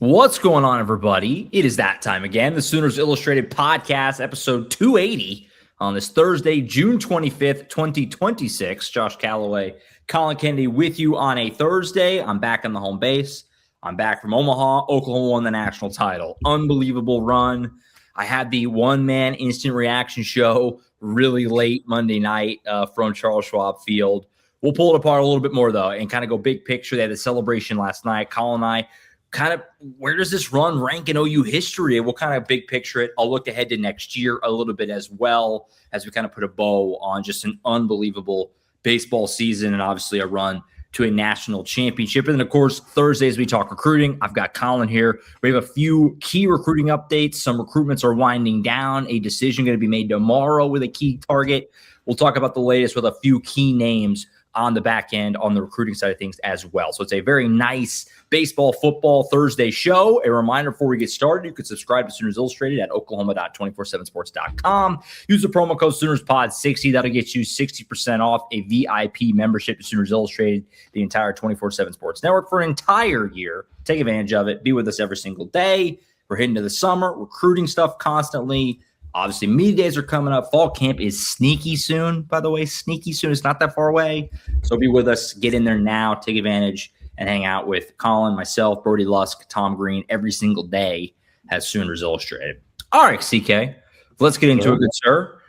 What's going on, everybody? It is that time again. The Sooners Illustrated Podcast, episode 280 on this Thursday, June 25th, 2026. Josh Callaway, Collin Kennedy with you on a Thursday. I'm back on the home base. I'm back from Omaha. Oklahoma won the national title. Unbelievable run. I had the one-man instant reaction show really late Monday night from Charles Schwab Field. We'll pull it apart a little bit more, though, and kind of go big picture. They had the celebration last night. Collin and I kind of, where does this run rank in OU history? We'll kind of big picture it. I'll look ahead to next year a little bit as well as we kind of put a bow on just an unbelievable baseball season and obviously a run to a national championship. And then, of course, Thursdays we talk recruiting. I've got Collin here. We have a few key recruiting updates. Some recruitments are winding down. A decision going to be made tomorrow with a key target. We'll talk about the latest with a few key names on the back end on the recruiting side of things as well. So it's a very nice baseball, football Thursday show. A reminder before we get started, you can subscribe to Sooners Illustrated at oklahoma.247sports.com. Use the promo code SoonersPod60. That'll get you 60% off a VIP membership to Sooners Illustrated, the entire 247 Sports Network for an entire year. Take advantage of it. Be with us every single day. We're heading to the summer, recruiting stuff constantly. Obviously, media days are coming up. Fall camp is sneaky soon, by the way. Sneaky soon. It's not that far away. So be with us. Get in there now. Take advantage and hang out with Collin, myself, Brody Lusk, Tom Green every single day as Sooners Illustrated. All right, CK. Let's get into it, good sir.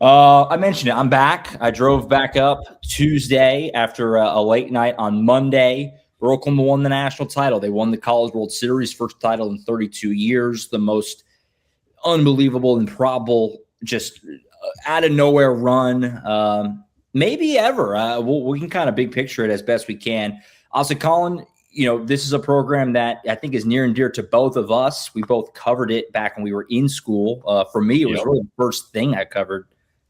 I mentioned it. I'm back. I drove back up Tuesday after a late night on Monday. Oklahoma won the national title. They won the College World Series, first title in 32 years, the most unbelievable, improbable, just out of nowhere run, maybe ever. We can kind of big picture it as best we can. Also, Collin, this is a program that I think is near and dear to both of us. We both covered it back when we were in school. For me, it was really the first thing I covered,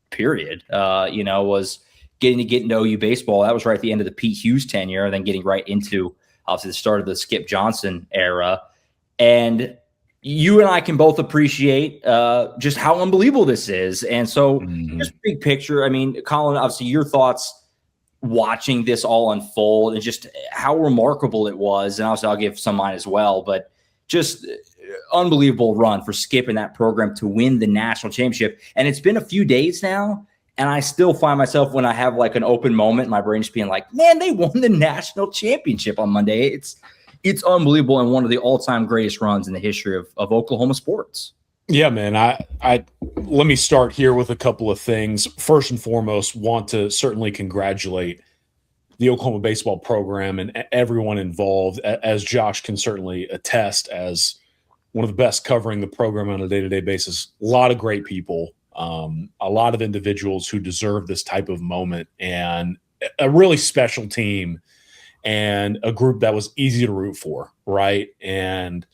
period. Was getting into OU baseball. That was right at the end of the Pete Hughes tenure, and then getting right into, obviously, the start of the Skip Johnson era. And you and I can both appreciate just how unbelievable this is. And so just big picture, I mean, Collin, obviously your thoughts watching this all unfold and just how remarkable it was. And obviously I'll give some mine as well, but just unbelievable run for Skip and that program to win the national championship. And it's been a few days now, and I still find myself when I have like an open moment, my brain just being like, man, they won the national championship on Monday. It's unbelievable and one of the all-time greatest runs in the history of Oklahoma sports. Yeah, man. I let me start here with a couple of things. First and foremost, want to certainly congratulate the Oklahoma baseball program and everyone involved, as Josh can certainly attest as one of the best covering the program on a day-to-day basis. A lot of great people, a lot of individuals who deserve this type of moment, and a really special team and a group that was easy to root for, right? And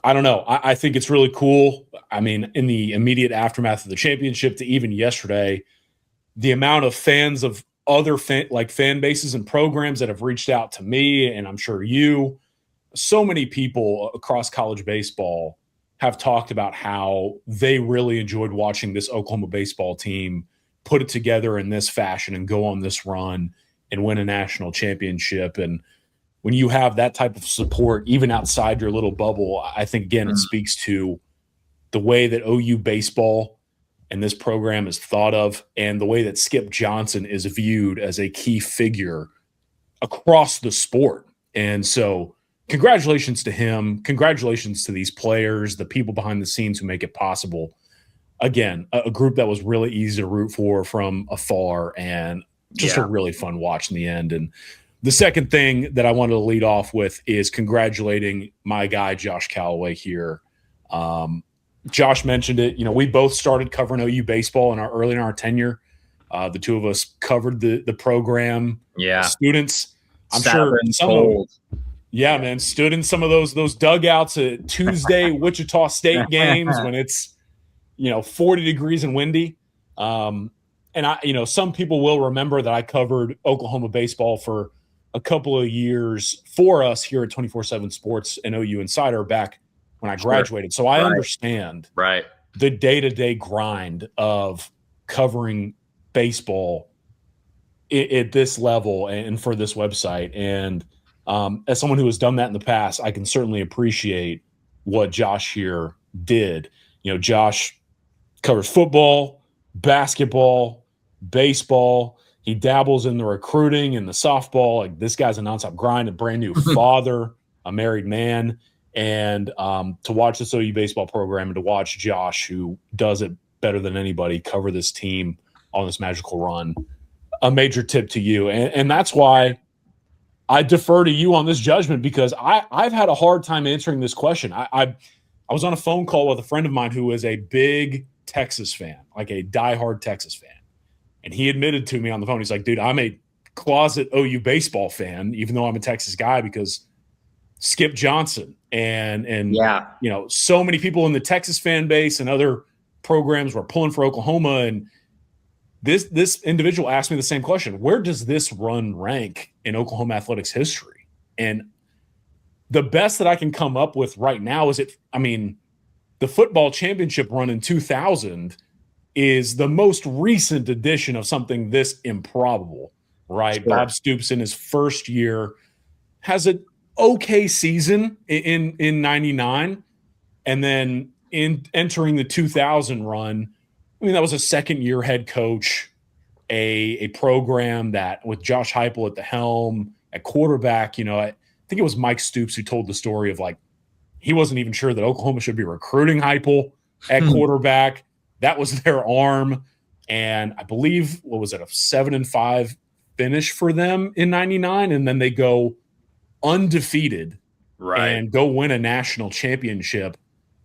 I don't know. I think it's really cool. I mean, in the immediate aftermath of the championship to even yesterday, the amount of fans of other fan bases and programs that have reached out to me, and I'm sure you, so many people across college baseball have talked about how they really enjoyed watching this Oklahoma baseball team put it together in this fashion and go on this run and win a national championship. And when you have that type of support, even outside your little bubble, I think, again, it speaks to the way that OU baseball and this program is thought of and the way that Skip Johnson is viewed as a key figure across the sport. And so congratulations to him. Congratulations to these players, the people behind the scenes who make it possible. Again, a group that was really easy to root for from afar, and just a really fun watch in the end. And the second thing that I wanted to lead off with is congratulating my guy, Josh Callaway here. Josh mentioned it. We both started covering OU baseball early in our tenure. The two of us covered the program. Yeah. Students. I'm sure some of them, man, stood in some of those dugouts at Tuesday Wichita State games when it's, 40 degrees and windy. And some people will remember that I covered Oklahoma baseball for a couple of years for us here at 24/7 Sports and OU Insider back when I graduated. So I understand the day-to-day grind of covering baseball at this level and for this website. And as someone who has done that in the past, I can certainly appreciate what Josh here did. Josh covers football, basketball, baseball. He dabbles in the recruiting and the softball. Like, this guy's a nonstop grind, a brand new father, a married man. And to watch this OU baseball program and to watch Josh, who does it better than anybody, cover this team on this magical run, a major tip to you. And that's why I defer to you on this judgment, because I've had a hard time answering this question. I was on a phone call with a friend of mine who is a big Texas fan, like a diehard Texas fan. And he admitted to me on the phone, he's like, dude, I'm a closet OU baseball fan, even though I'm a Texas guy, because Skip Johnson and so many people in the Texas fan base and other programs were pulling for Oklahoma. And this individual asked me the same question: where does this run rank in Oklahoma athletics history? And the best that I can come up with right now is the football championship run in 2000 is the most recent edition of something this improbable, right? Sure. Bob Stoops in his first year has an okay season in 99. And then in entering the 2000 run, that was a second-year head coach, a program that with Josh Heupel at the helm, at quarterback, I think it was Mike Stoops who told the story of, like, he wasn't even sure that Oklahoma should be recruiting Heupel at quarterback. That was their arm. And I believe, a 7-5 finish for them in 99. And then they go undefeated and go win a national championship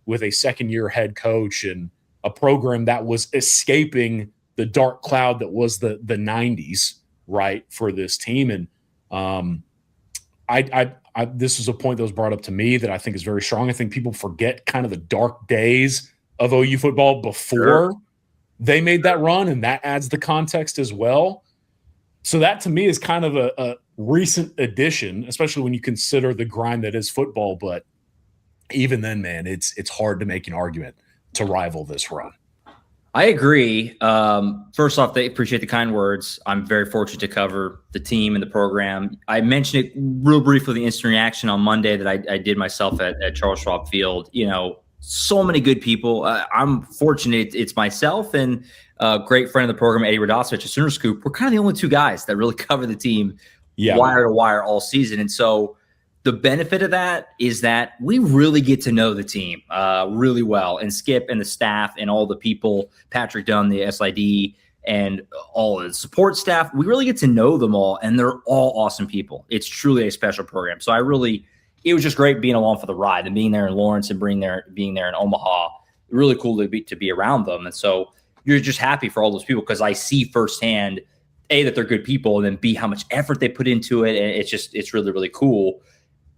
with a second-year head coach and a program that was escaping the dark cloud that was the 90s, right, for this team. And this was a point that was brought up to me that I think is very strong. I think people forget kind of the dark days of OU football before they made that run, and that adds the context as well. So that, to me, is kind of a recent addition, especially when you consider the grind that is football. But even then, man, it's hard to make an argument to rival this run. I agree. First off, they appreciate the kind words. I'm very fortunate to cover the team and the program. I mentioned it real briefly, the instant reaction on Monday that I did myself at Charles Schwab Field. So many good people. I'm fortunate it's myself and a great friend of the program, Eddie Radosevich at Sooner Scoop. We're kind of the only two guys that really cover the team wire to wire all season. And so the benefit of that is that we really get to know the team really well, and Skip and the staff and all the people, Patrick Dunn, the SID, and all the support staff. We really get to know them all, and they're all awesome people. It's truly a special program. So it was just great being along for the ride and being there in Lawrence and being there in Omaha. Really cool to be around them. And so you're just happy for all those people, because I see firsthand, A, that they're good people, and then B, how much effort they put into it. And it's really, really cool.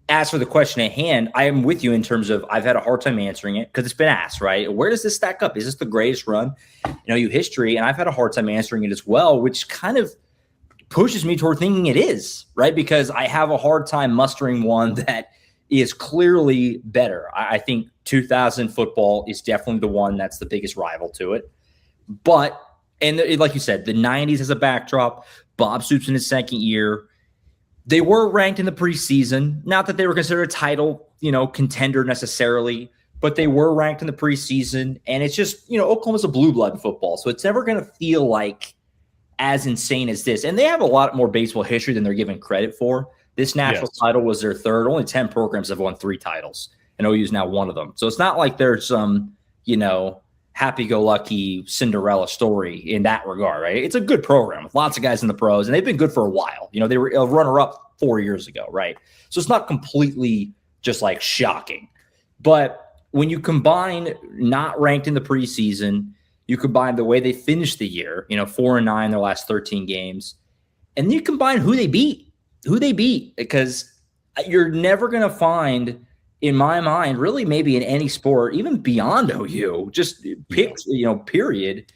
As for the question at hand, I am with you in terms of I've had a hard time answering it, because it's been asked, right? Where does this stack up? Is this the greatest run in OU history? And I've had a hard time answering it as well, which kind of pushes me toward thinking it is, right? Because I have a hard time mustering one that is clearly better. I think 2000 football is definitely the one that's the biggest rival to it. But, and like you said, the 90s as a backdrop, Bob Stoops in his second year, they were ranked in the preseason. Not that they were considered a title, contender necessarily, but they were ranked in the preseason. And it's just, Oklahoma's a blue blood in football, so it's never going to feel like as insane as this. And they have a lot more baseball history than they're given credit for. This national title was their third. Only 10 programs have won 3 titles, and OU is now one of them. So it's not like there's some, happy-go-lucky Cinderella story in that regard, right? It's a good program with lots of guys in the pros, and they've been good for a while. They were a runner-up 4 years ago, right? So it's not completely just like shocking. But when you combine not ranked in the preseason, you combine the way they finished the year, 4-9 their last 13 games, and then you combine who they beat, because you're never going to find, in my mind, really maybe in any sport, even beyond OU, just pick, period,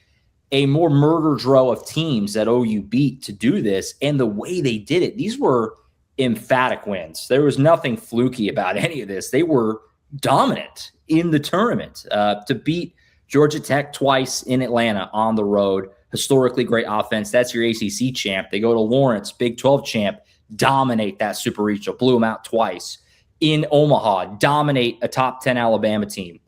a more murder drill of teams that OU beat to do this. And the way they did it, these were emphatic wins. There was nothing fluky about any of this. They were dominant in the tournament. To beat Georgia Tech twice in Atlanta on the road, historically great offense. That's your ACC champ. They go to Lawrence, Big 12 champ, dominate that super regional, blew them out twice. In Omaha, dominate a top 10 Alabama team,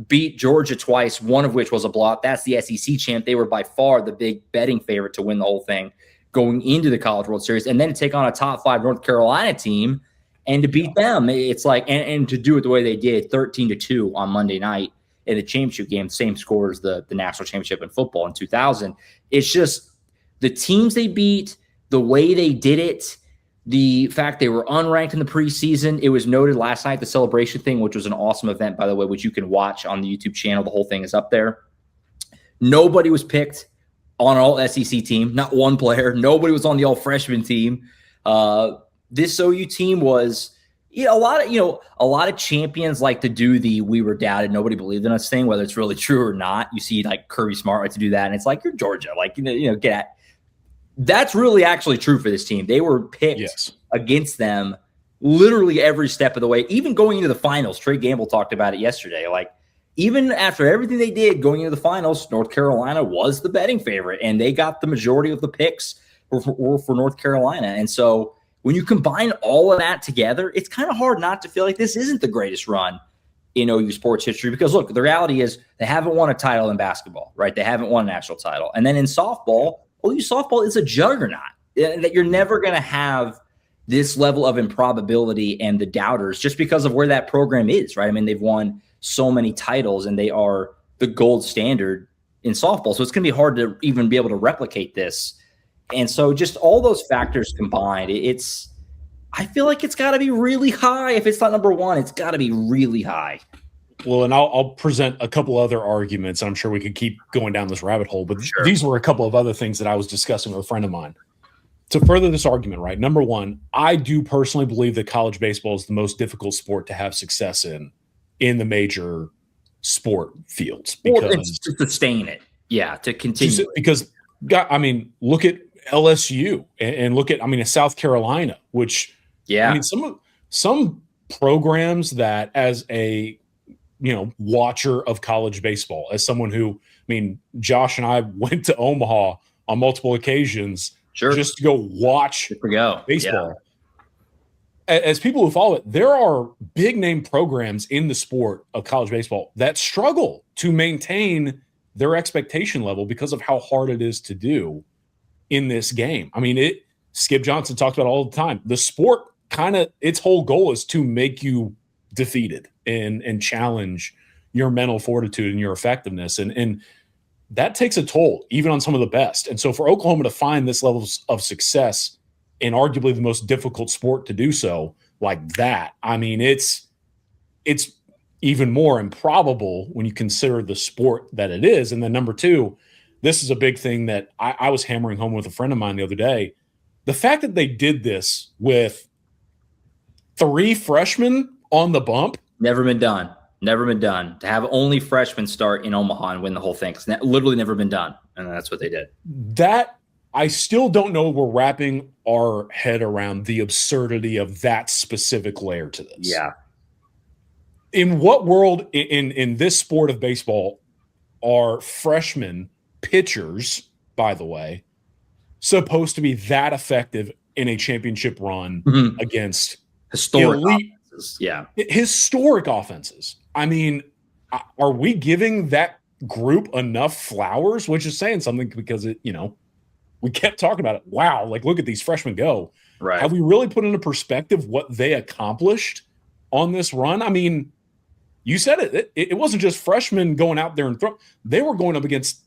beat Georgia twice, one of which was a blowout. That's the SEC champ. They were by far the big betting favorite to win the whole thing going into the College World Series, and then to take on a top 5 North Carolina team and to beat them. It's like, and to do it the way they did, 13-2 on Monday night in the championship game, same score as the national championship in football in 2000. It's just the teams they beat, the way they did it, the fact they were unranked in the preseason. It was noted last night, the celebration thing, which was an awesome event, by the way, which you can watch on the YouTube channel. The whole thing is up there. Nobody was picked on an all SEC team, not one player. Nobody was on the all freshman team. This OU team was, a lot of champions like to do the "we were doubted, nobody believed in us" thing, whether it's really true or not. You see like Kirby Smart like to do that, and it's like, you're Georgia, like, get at. That's really actually true for this team. They were picked against them literally every step of the way, even going into the finals. Trey Gamble talked about it yesterday. Like, even after everything they did going into the finals, North Carolina was the betting favorite, and they got the majority of the picks for North Carolina. And so when you combine all of that together, it's kind of hard not to feel like this isn't the greatest run in OU sports history. Because, look, the reality is they haven't won a title in basketball, right? They haven't won a national title. And then in softball, OU softball is a juggernaut that you're never going to have this level of improbability and the doubters just because of where that program is, right? I mean, they've won so many titles and they are the gold standard in softball. So it's going to be hard to even be able to replicate this. And so just all those factors combined, I feel like it's got to be really high. If it's not number one, it's got to be really high. Well, and I'll present a couple other arguments. I'm sure we could keep going down this rabbit hole, but these were a couple of other things that I was discussing with a friend of mine. To further this argument, right? Number one, I do personally believe that college baseball is the most difficult sport to have success in the major sport fields. Because to sustain it. Yeah, to continue. Because, I mean, look at LSU and look at, South Carolina, which, some programs that as a, watcher of college baseball, as someone who, Josh and I went to Omaha on multiple occasions just to go watch baseball. Yeah. As people who follow it, there are big name programs in the sport of college baseball that struggle to maintain their expectation level because of how hard it is to do in this game. Skip Johnson talks about it all the time. The sport its whole goal is to make you defeated and challenge your mental fortitude and your effectiveness. And that takes a toll, even on some of the best. And so for Oklahoma to find this level of success in arguably the most difficult sport to do so like that, it's even more improbable when you consider the sport that it is. And then number two, this is a big thing that I was hammering home with a friend of mine the other day. The fact that they did this with 3 freshmen on the bump. Never been done. To have only freshmen start in Omaha and win the whole thing. It's literally never been done. And that's what they did. That, I still don't know we're wrapping our head around the absurdity of that specific layer to this. Yeah. In what world in this sport of baseball are freshmen pitchers, by the way, supposed to be that effective in a championship run against historic elite offenses? Yeah. Historic offenses. Are we giving that group enough flowers? Which is saying something because we kept talking about it. Wow, look at these freshmen go. Right. Have we really put into perspective what they accomplished on this run? You said it. It wasn't just freshmen going out there and throw. They were going up against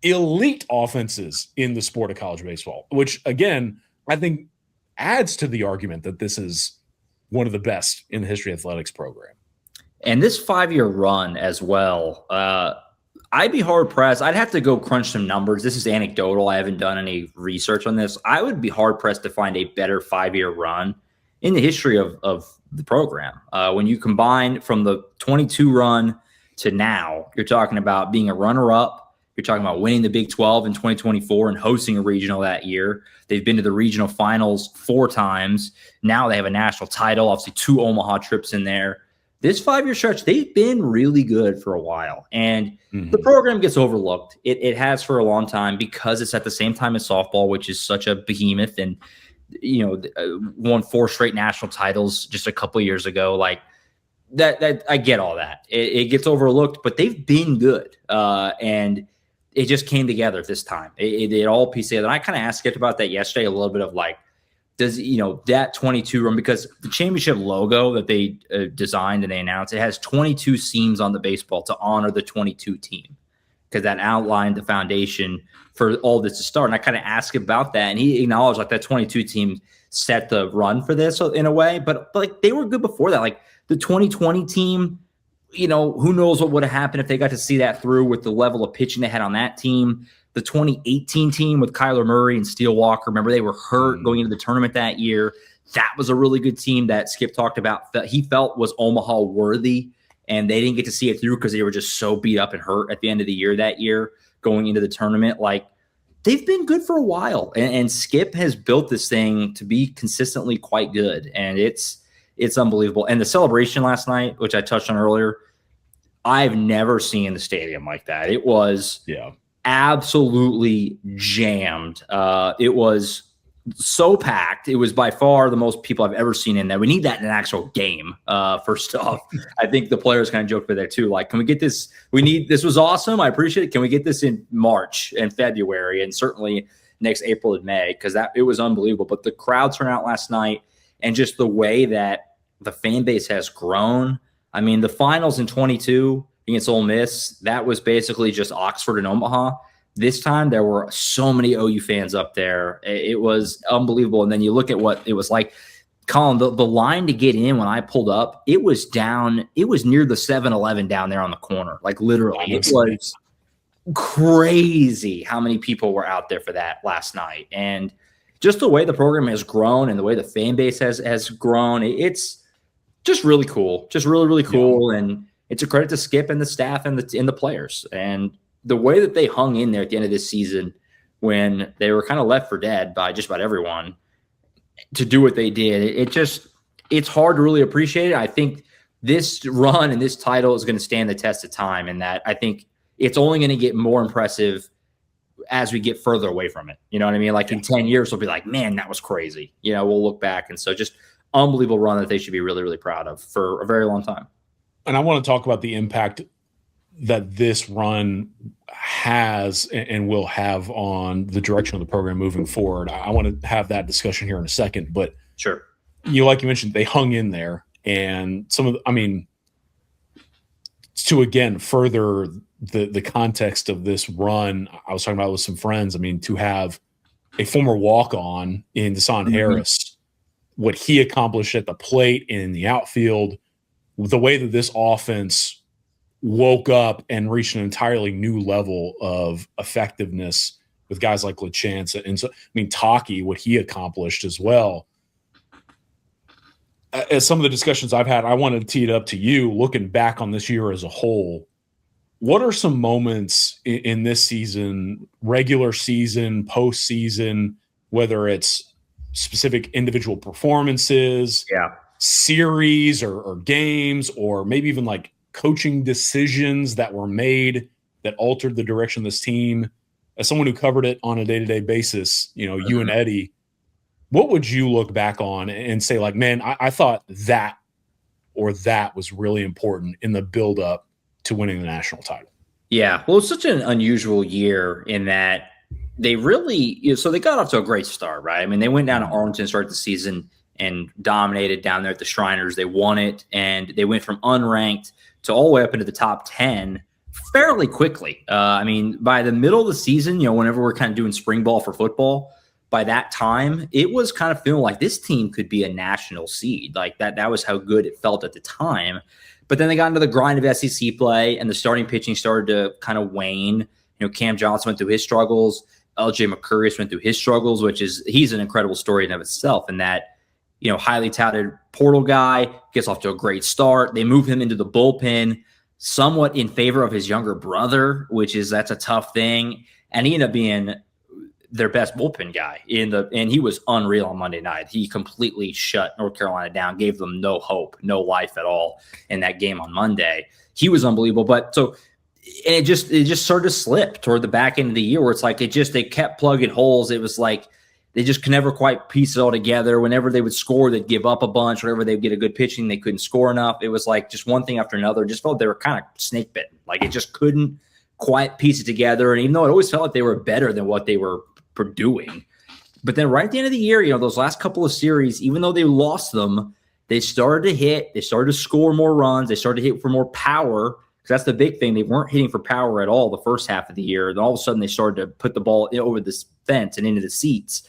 elite offenses in the sport of college baseball, which, again, I think adds to the argument that this is one of the best in the history of athletics program. And this 5-year run as well, I'd be hard-pressed. I'd have to go crunch some numbers. This is anecdotal. I haven't done any research on this. I would be hard-pressed to find a better 5-year run in the history of the program. When you combine from the 22 run to now, you're talking about being a runner-up. You're talking about winning the Big 12 in 2024 and hosting a regional that year. They've been to the regional finals 4 times. Now they have a national title, obviously 2 Omaha trips in there. This 5-year stretch, they've been really good for a while. And the program gets overlooked. It has for a long time because it's at the same time as softball, which is such a behemoth. And won 4 straight national titles just a couple of years ago. Like that I get all that. It gets overlooked, but they've been good. And it just came together this time. It all pieced together. And I kind of asked Skip about that yesterday, a little bit of like, does, that 22 run, because the championship logo that they designed and they announced, it has 22 seams on the baseball to honor the 22 team, because that outlined the foundation for all this to start. And I kind of asked about that, and he acknowledged like that 22 team set the run for this in a way, but like they were good before that. Like the 2020 team, who knows what would have happened if they got to see that through with the level of pitching they had on that team. The 2018 team with Kyler Murray and Steele Walker, remember they were hurt going into the tournament that year. That was a really good team that Skip talked about that he felt was Omaha worthy, and they didn't get to see it through because they were just so beat up and hurt at the end of the year that year going into the tournament. Like they've been good for a while, and Skip has built this thing to be consistently quite good, and it's unbelievable. And the celebration last night, which I touched on earlier, I've never seen the stadium like that. It was absolutely jammed. It was so packed. It was by far the most people I've ever seen in there. We need that in an actual game. First off, I think the players kind of joked with there too. Like, can we get this? This was awesome. I appreciate it. Can we get this in March and February and certainly next April and May? Because it was unbelievable. But the crowd turnout last night and just the way that the fan base has grown. I mean, the finals in 22 against Ole Miss, that was basically just Oxford and Omaha. This time there were so many OU fans up there. It was unbelievable. And then you look at what it was like. Collin, the line to get in when I pulled up, it was near the 7-Eleven down there on the corner. Like literally, it was crazy how many people were out there for that last night. And just the way the program has grown and the way the fan base has grown, it's just really cool. Just really, really cool. Yeah. And it's a credit to Skip and the staff and the players. And the way that they hung in there at the end of this season when they were kind of left for dead by just about everyone to do what they did, it's hard to really appreciate it. I think this run and this title is going to stand the test of time, and that I think it's only going to get more impressive as we get further away from it. You know what I mean? Like in 10 years, we'll be like, man, that was crazy. We'll look back. And so just unbelievable run that they should be really, really proud of for a very long time. And I want to talk about the impact that this run has and will have on the direction of the program moving forward. I want to have that discussion here in a second, but sure. Like you mentioned, they hung in there, and to again, further the context of this run, I was talking about with some friends. I mean, to have a former walk-on in Desan Harris, what he accomplished at the plate and in the outfield, the way that this offense woke up and reached an entirely new level of effectiveness with guys like LaChance. And so, Taki, what he accomplished as well. As some of the discussions I've had, I wanted to tee it up to you, looking back on this year as a whole. What are some moments in this season, regular season, postseason, whether it's specific individual performances, series or games, or maybe even like coaching decisions that were made that altered the direction of this team? As someone who covered it on a day-to-day basis, you and Eddie, what would you look back on and say, like, man, I thought that or that was really important in the build-up to winning the national title? Yeah, well, it's such an unusual year in that they really, so they got off to a great start, right? I mean, they went down to Arlington, started the season, and dominated down there at the Shriners. They won it, and they went from unranked to all the way up into the top 10 fairly quickly. By the middle of the season, whenever we're kind of doing spring ball for football, by that time, it was kind of feeling like this team could be a national seed. Like that was how good it felt at the time. But then they got into the grind of SEC play, and the starting pitching started to kind of wane. Cam Johnson went through his struggles. LJ McCurious went through his struggles, he's an incredible story in of itself. And that, highly touted portal guy gets off to a great start. They move him into the bullpen somewhat in favor of his younger brother, that's a tough thing. And he ended up being their best bullpen guy and he was unreal on Monday night. He completely shut North Carolina down, gave them no hope, no life at all in that game on Monday. He was unbelievable. But so, and it just started to slip toward the back end of the year where it's like, they kept plugging holes. It was like, they just could never quite piece it all together. Whenever they would score, they'd give up a bunch. Whenever they'd get a good pitching, they couldn't score enough. It was like just one thing after another. It just felt they were kind of snake bitten. Like it just couldn't quite piece it together. And even though it always felt like they were better than what they were doing, but then right at the end of the year, those last couple of series, even though they lost them, they started to hit. They started to score more runs. They started to hit for more power, because that's the big thing. They weren't hitting for power at all the first half of the year. And all of a sudden, they started to put the ball over this fence and into the seats.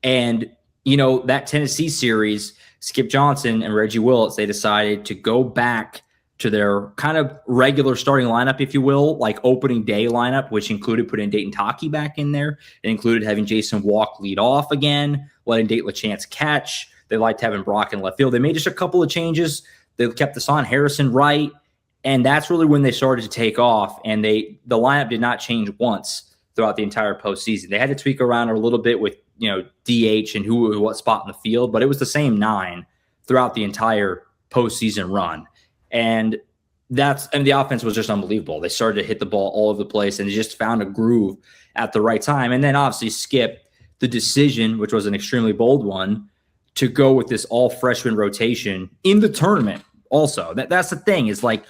And, that Tennessee series, Skip Johnson and Reggie Willits, they decided to go back to their kind of regular starting lineup, if you will, like opening day lineup, which included putting Dayton Taki back in there. It included having Jason Walk lead off again, letting Dayton LaChance catch. They liked having Brock in left field. They made just a couple of changes. They kept Deshaun Harrison right. And that's really when they started to take off. And the lineup did not change once throughout the entire postseason. They had to tweak around a little bit with, DH and what spot in the field, but it was the same 9 throughout the entire postseason run. And the offense was just unbelievable. They started to hit the ball all over the place, and they just found a groove at the right time. And then obviously Skip, the decision, which was an extremely bold one, to go with this all freshman rotation in the tournament. Also, that's the thing, is like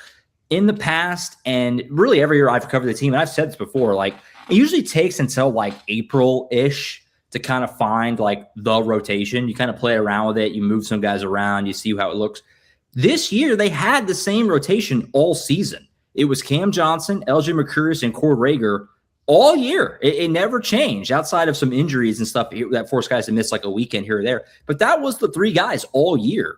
in the past, and really every year I've covered the team, and I've said this before, like it usually takes until like April-ish to kind of find like the rotation. You kind of play around with it. You move some guys around. You see how it looks. This year, they had the same rotation all season. It was Cam Johnson, LJ Mercurius, and Cord Rager all year. It never changed outside of some injuries and stuff that forced guys to miss like a weekend here or there. But that was the 3 guys all year.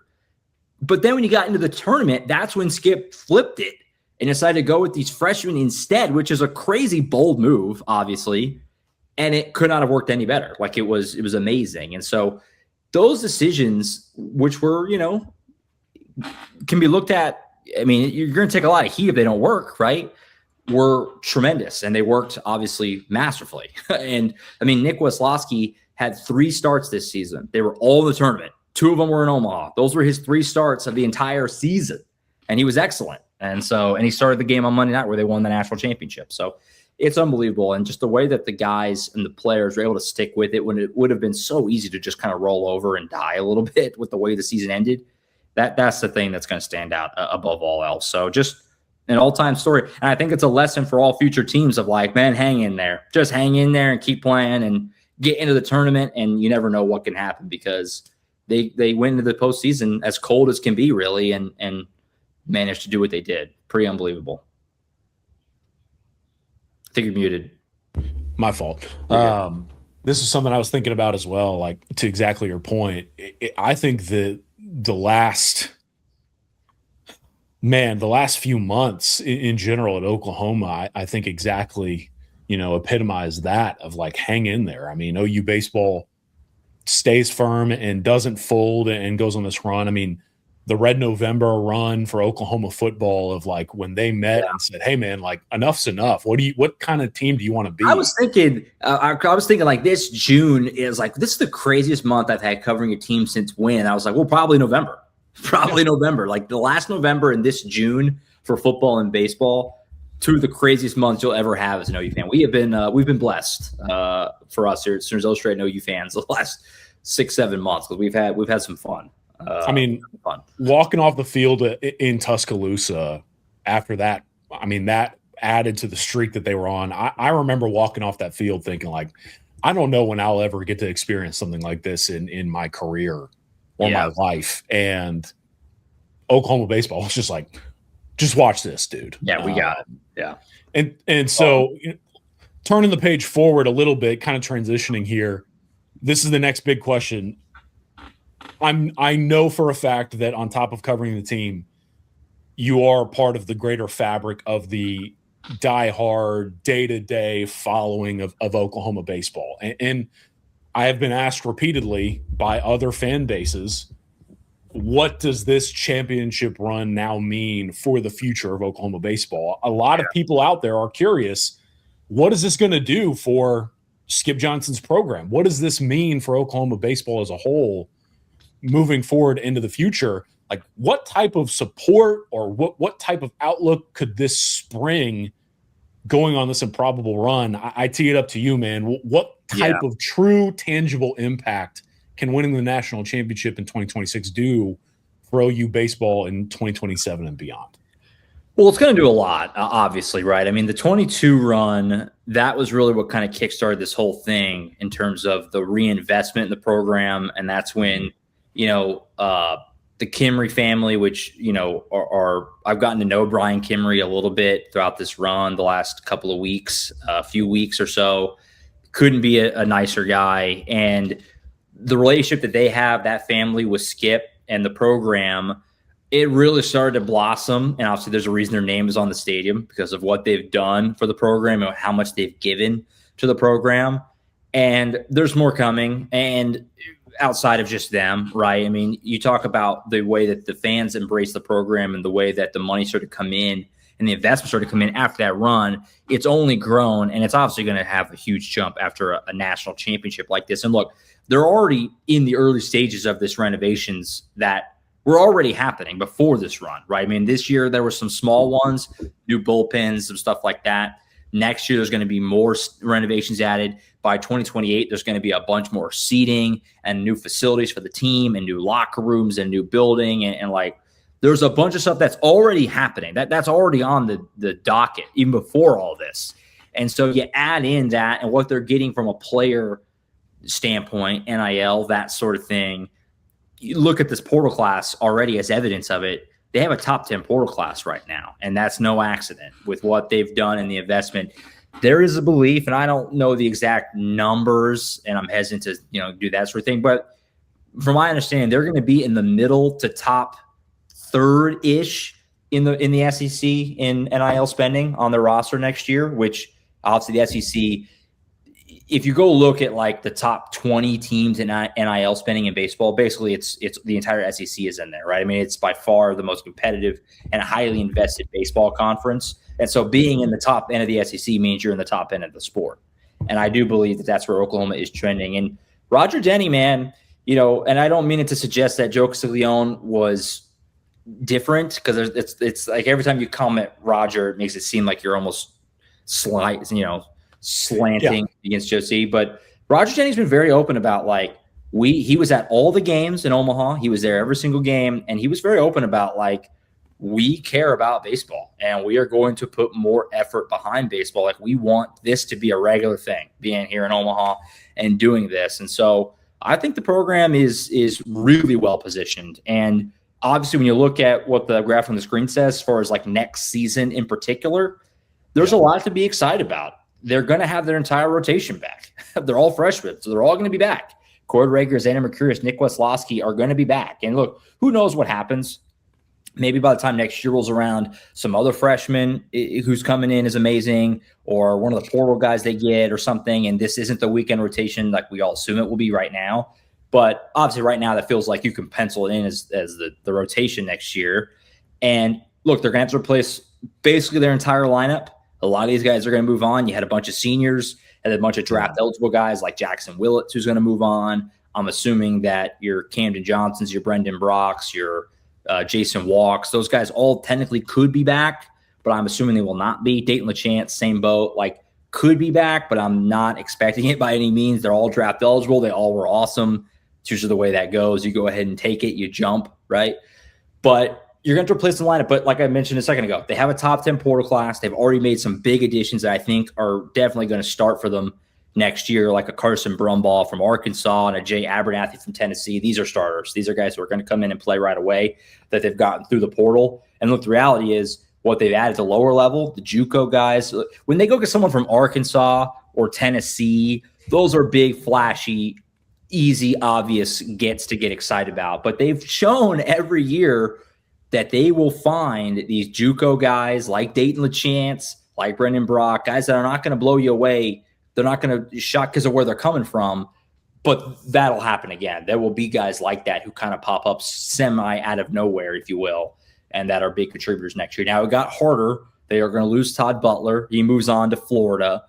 But then when you got into the tournament, that's when Skip flipped it and decided to go with these freshmen instead, which is a crazy bold move, obviously. And it could not have worked any better. Like it was amazing. And so those decisions, which were, can be looked at, I mean, you're going to take a lot of heat if they don't work, right? Were tremendous. And they worked obviously masterfully. And I mean, Nick Weslowski had 3 starts this season. They were all in the tournament. 2 of them were in Omaha. Those were his 3 starts of the entire season. And he was excellent. And he started the game on Monday night where they won the national championship. So it's unbelievable. And just the way that the guys and the players were able to stick with it when it would have been so easy to just kind of roll over and die a little bit with the way the season ended. That's the thing that's going to stand out above all else. So just an all-time story. And I think it's a lesson for all future teams of like, man, hang in there. Just hang in there and keep playing and get into the tournament. And you never know what can happen, because they went into the postseason as cold as can be, really, and managed to do what they did. Pretty unbelievable. I think you're muted. My fault. This is something I was thinking about as well, like to exactly your point. I think that the last few months in general at Oklahoma, I think exactly, epitomize that of like, hang in there. I mean, OU baseball stays firm and doesn't fold and goes on this run. I mean, the Red November run for Oklahoma football of like when they met and said, hey man, like enough's enough. What kind of team do you want to be? I was thinking like this June is like, this is the craziest month I've had covering a team since when. I was like, well, probably November, November, like the last November and this June for football and baseball, 2 of the craziest months you'll ever have as an OU fan. We've been blessed for us here at Sooners Illustrated and OU fans the last 6-7 months, because we've had some fun. Walking off the field in Tuscaloosa after that, I mean, that added to the streak that they were on. I remember walking off that field thinking like, I don't know when I'll ever get to experience something like this in my career or my life. And Oklahoma baseball was just like, just watch this, dude. Yeah, we got it. Yeah. And so turning the page forward a little bit, kind of transitioning here, this is the next big question. I know for a fact that on top of covering the team, you are part of the greater fabric of the diehard day-to-day following of Oklahoma baseball. And I have been asked repeatedly by other fan bases, what does this championship run now mean for the future of Oklahoma baseball? A lot of people out there are curious, what is this going to do for Skip Johnson's program? What does this mean for Oklahoma baseball as a whole moving forward into the future? Like, what type of support or what type of outlook could this spring going on this improbable run, I tee it up to you, man. What type of true tangible impact can winning the national championship in 2026 do for OU baseball in 2027 and beyond? Well, it's going to do a lot, obviously, right? I mean, the 22 run, that was really what kind of kickstarted this whole thing in terms of the reinvestment in the program. And that's when, the Kimry family, which, are I've gotten to know Brian Kimry a little bit throughout this run, the last couple of weeks, a few weeks or so. Couldn't be a nicer guy. And the relationship that they have, that family with Skip and the program, it really started to blossom. And obviously there's a reason their name is on the stadium because of what they've done for the program and how much they've given to the program. And there's more coming. And outside of just them, right? I mean, you talk about the way that the fans embrace the program and the way that the money started to come in and the investment started to come in after that run. It's only grown, and it's obviously going to have a huge jump after a national championship like this. And look, they're already in the early stages of this renovations that were already happening before this run, right? I mean, this year there were some small ones, new bullpens, some stuff like that. Next year, there's going to be more renovations added. By 2028, there's going to be a bunch more seating and new facilities for the team and new locker rooms and new building. And like, there's a bunch of stuff that's already happening. That's already on the docket, even before all this. And so you add in that and what they're getting from a player standpoint, NIL, that sort of thing. You look at this portal class already as evidence of it. They have a top 10 portal class right now, and that's no accident with what they've done in the investment. There is a belief, and I don't know the exact numbers, and I'm hesitant to do that sort of thing. But from my understanding, they're going to be in the middle to top third-ish in the SEC in NIL spending on their roster next year. Which obviously the SEC, if you go look at like the top 20 teams in NIL spending in baseball, basically it's the entire SEC is in there, right? I mean, it's by far the most competitive and highly invested baseball conference. And so being in the top end of the SEC means you're in the top end of the sport. And I do believe that that's where Oklahoma is trending. And Roger Denny, man, and I don't mean it to suggest that Joe Castiglione was different, because it's like every time you comment Roger, it makes it seem like you're almost slanting against Josie. But Roger Denny's been very open about like he was at all the games in Omaha. He was there every single game, and he was very open about like, we care about baseball and we are going to put more effort behind baseball. Like, we want this to be a regular thing, being here in Omaha and doing this. And so I think the program is really well positioned. And obviously when you look at what the graph on the screen says, as far as like next season in particular, there's a lot to be excited about. They're going to have their entire rotation back. They're all freshmen, so they're all going to be back. Cord Rager, Xander Mercurius, Nick Weslowski are going to be back. And look, who knows what happens? Maybe by the time next year rolls around, some other freshman who's coming in is amazing, or one of the portal guys they get or something, and this isn't the weekend rotation like we all assume it will be right now. But obviously right now that feels like you can pencil it in as the rotation next year. And look, they're going to have to replace basically their entire lineup. A lot of these guys are going to move on. You had a bunch of seniors and a bunch of draft-eligible guys like Jackson Willits, who's going to move on. I'm assuming that your Camden Johnsons, your Brendan Brocks, your Jason Walks, those guys all technically could be back, but I'm assuming they will not be. Dayton LaChance, same boat, like could be back, but I'm not expecting it by any means. They're all draft-eligible. They all were awesome. It's usually the way that goes. You go ahead and take it. You jump, right? But you're going to replace the lineup. But like I mentioned a second ago, they have a top 10 portal class. They've already made some big additions that I think are definitely going to start for them next year, like a Carson Brumball from Arkansas and a Jay Abernathy from Tennessee. These are starters. These are guys who are going to come in and play right away that they've gotten through the portal. And look, the reality is what they've added to lower level, the JUCO guys, when they go get someone from Arkansas or Tennessee, those are big, flashy, easy, obvious gets to get excited about. But they've shown every year that they will find these JUCO guys like Dayton LaChance, like Brendan Brock, guys that are not going to blow you away. They're not going to shock because of where they're coming from, but that'll happen again. There will be guys like that who kind of pop up semi out of nowhere, if you will, and that are big contributors next year. Now, it got harder. They are going to lose Todd Butler. He moves on to Florida,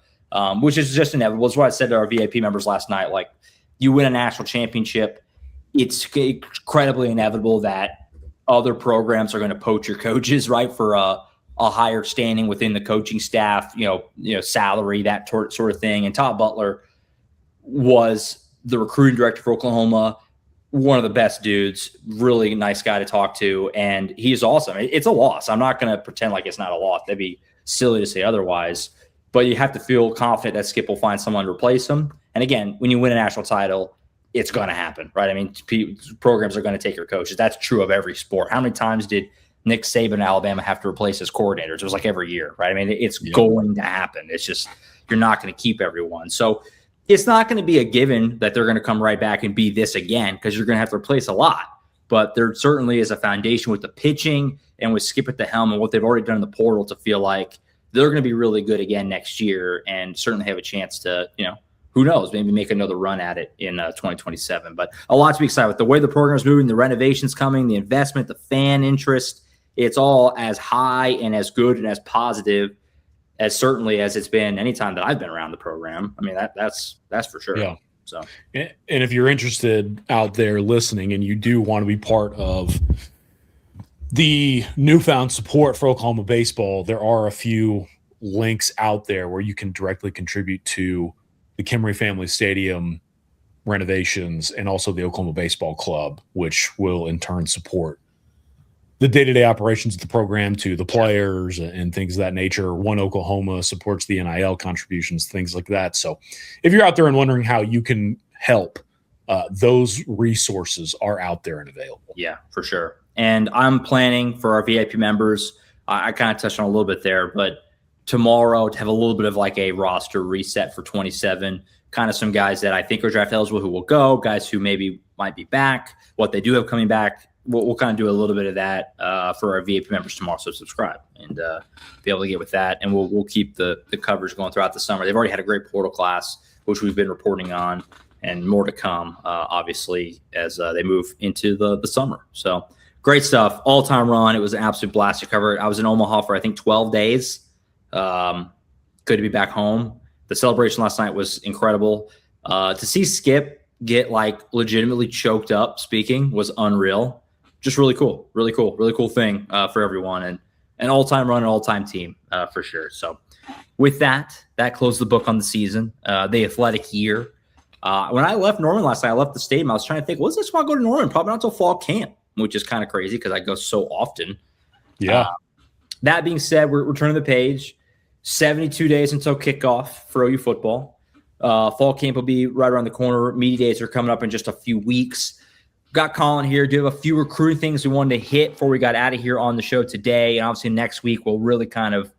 which is just inevitable. It's what I said to our VIP members last night. Like, you win a national championship, it's incredibly inevitable that other programs are going to poach your coaches, right, for a higher standing within the coaching staff, salary, that sort of thing. And Todd Butler was the recruiting director for Oklahoma, one of the best dudes, really nice guy to talk to, and he's awesome. It's a loss. I'm not going to pretend like it's not a loss. That'd be silly to say otherwise. But you have to feel confident that Skip will find someone to replace him. And again, when you win a national title, it's going to happen, right? I mean, programs are going to take your coaches. That's true of every sport. How many times did Nick Saban in Alabama have to replace his coordinators? It was like every year, right? I mean, it's going to happen. It's just you're not going to keep everyone. So it's not going to be a given that they're going to come right back and be this again, because you're going to have to replace a lot. But there certainly is a foundation with the pitching and with Skip at the helm and what they've already done in the portal to feel like they're going to be really good again next year and certainly have a chance to, who knows, maybe make another run at it in 2027. But a lot to be excited with. The way the program is moving, the renovations coming, the investment, the fan interest, it's all as high and as good and as positive as certainly as it's been anytime that I've been around the program. I mean, that's for sure. Yeah. So, and if you're interested out there listening and you do want to be part of the newfound support for Oklahoma baseball, there are a few links out there where you can directly contribute to the Kimry Family Stadium renovations and also the Oklahoma Baseball Club, which will in turn support the day-to-day operations of the program to the players and things of that nature. One Oklahoma supports the NIL contributions, things like that. So if you're out there and wondering how you can help, those resources are out there and available. Yeah, for sure. And I'm planning for our VIP members. I kind of touched on a little bit there, but tomorrow to have a little bit of like a roster reset for 27, kind of some guys that I think are draft eligible who will go, guys who maybe might be back, what they do have coming back. We'll kind of do a little bit of that for our VIP members tomorrow. So subscribe and be able to get with that. And we'll keep the coverage going throughout the summer. They've already had a great portal class, which we've been reporting on, and more to come, obviously, as they move into the summer. So great stuff. All-time run. It was an absolute blast to cover it. I was in Omaha for, I think, 12 days. Good to be back home. The celebration last night was incredible. To see Skip get like legitimately choked up speaking was unreal. Just really cool thing for everyone, and an all-time run, an all-time team for sure. So with that closed the book on the season, the athletic year. When I left Norman last night, I left the stadium. I was trying to think, what's this when I go to Norman? Probably not until fall camp, which is kind of crazy because I go so often. Yeah. That being said, we're turning the page. 72 days until kickoff for OU football. Fall camp will be right around the corner. Media days are coming up in just a few weeks. Got Collin here. Do have a few recruiting things we wanted to hit before we got out of here on the show today. And obviously next week we'll really kind of